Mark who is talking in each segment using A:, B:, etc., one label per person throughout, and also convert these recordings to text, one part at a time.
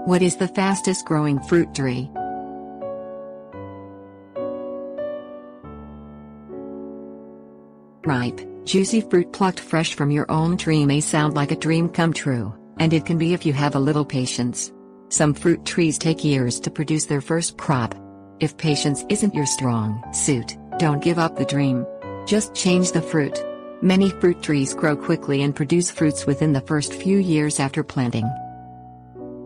A: What is the fastest growing fruit tree? Ripe, juicy fruit plucked fresh from your own tree may sound like a dream come true, and it can be if you have a little patience. Some fruit trees take years to produce their first crop. If patience isn't your strong suit, don't give up the dream. Just change the fruit. Many fruit trees grow quickly and produce fruits within the first few years after planting.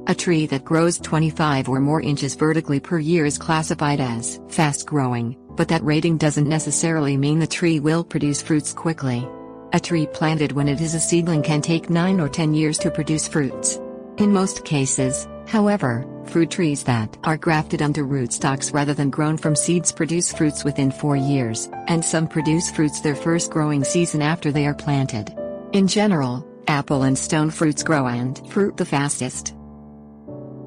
A: A tree that grows 25 or more inches vertically per year is classified as fast-growing, but that rating doesn't necessarily mean the tree will produce fruits quickly. A tree planted when it is a seedling can take 9 or 10 years to produce fruits. In most cases, however, fruit trees that are grafted onto rootstocks rather than grown from seeds produce fruits within 4 years, and some produce fruits their first growing season after they are planted. In general, apple and stone fruits grow and fruit the fastest.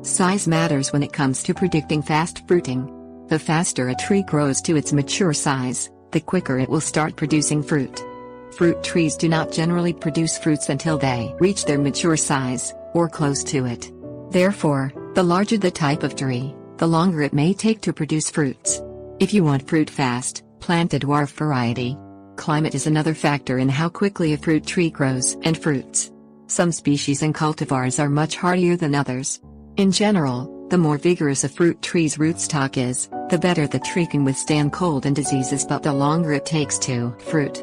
A: Size matters when it comes to predicting fast fruiting. The faster a tree grows to its mature size, the quicker it will start producing fruit. Fruit trees do not generally produce fruits until they reach their mature size, or close to it. Therefore, the larger the type of tree, the longer it may take to produce fruits. If you want fruit fast, plant a dwarf variety. Climate is another factor in how quickly a fruit tree grows and fruits. Some species and cultivars are much hardier than others. In general, the more vigorous a fruit tree's rootstock is, the better the tree can withstand cold and diseases, but the longer it takes to fruit.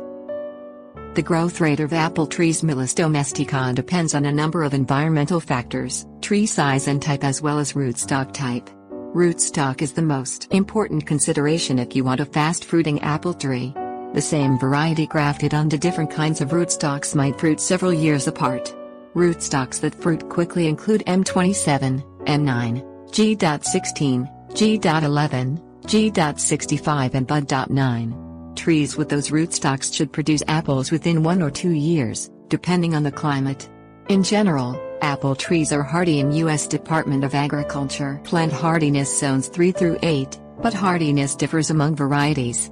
A: The growth rate of apple trees Milis domestica depends on a number of environmental factors, tree size and type as well as rootstock type. Rootstock is the most important consideration if you want a fast-fruiting apple tree. The same variety grafted onto different kinds of rootstocks might fruit several years apart. Rootstocks that fruit quickly include M27, M9, G.16, G.11, G.65 and Bud.9. Trees with those rootstocks should produce apples within 1 or 2 years, depending on the climate. In general, apple trees are hardy in U.S. Department of Agriculture plant hardiness zones 3 through 8, but hardiness differs among varieties.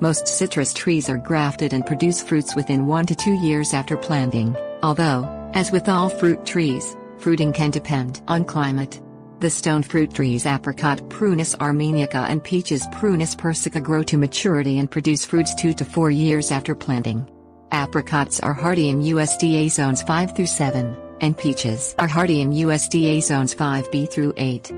A: Most citrus trees are grafted and produce fruits within 1 to 2 years after planting, although, as with all fruit trees, fruiting can depend on climate. The stone fruit trees apricot Prunus armeniaca and peaches Prunus persica grow to maturity and produce fruits 2 to 4 years after planting. Apricots are hardy in USDA zones 5 through 7, and peaches are hardy in USDA zones 5B through 8.